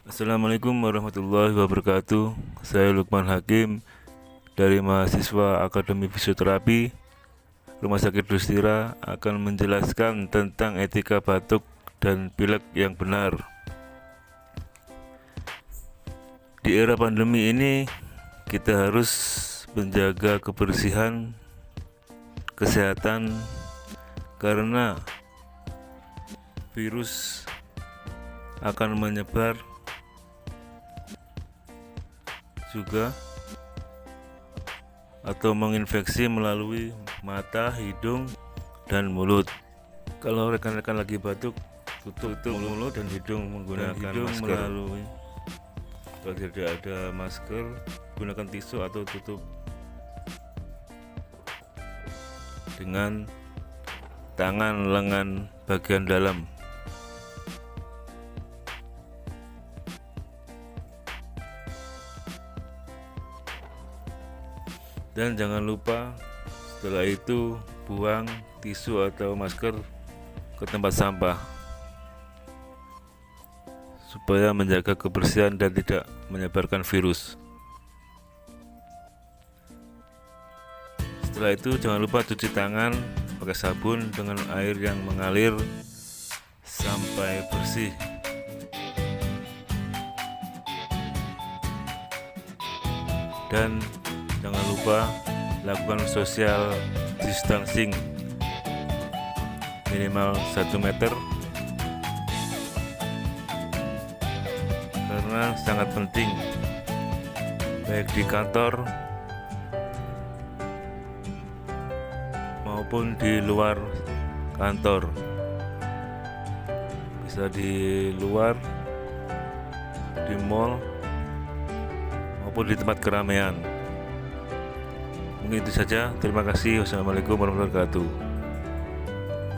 Assalamualaikum warahmatullahi wabarakatuh. Saya Lukman Hakim dari mahasiswa Akademi Fisioterapi Rumah Sakit Dustira akan menjelaskan tentang etika batuk dan pilek yang benar. Di era pandemi ini kita harus menjaga kebersihan, kesehatan karena virus akan menyebar juga atau menginfeksi melalui mata, hidung, dan mulut. Kalau rekan-rekan lagi batuk, tutup mulut dan hidung menggunakan masker. Kalau tidak ada masker, gunakan tisu atau tutup dengan tangan lengan bagian dalam. Dan jangan lupa setelah itu buang tisu atau masker ke tempat sampah supaya menjaga kebersihan dan tidak menyebarkan virus. Setelah itu jangan lupa cuci tangan pakai sabun dengan air yang mengalir sampai bersih. Dan jangan lupa lakukan social distancing minimal 1 meter karena sangat penting baik di kantor maupun di luar kantor, bisa di luar, di mall maupun di tempat keramaian. Mungkin itu saja. Terima kasih. Wassalamualaikum warahmatullahi wabarakatuh.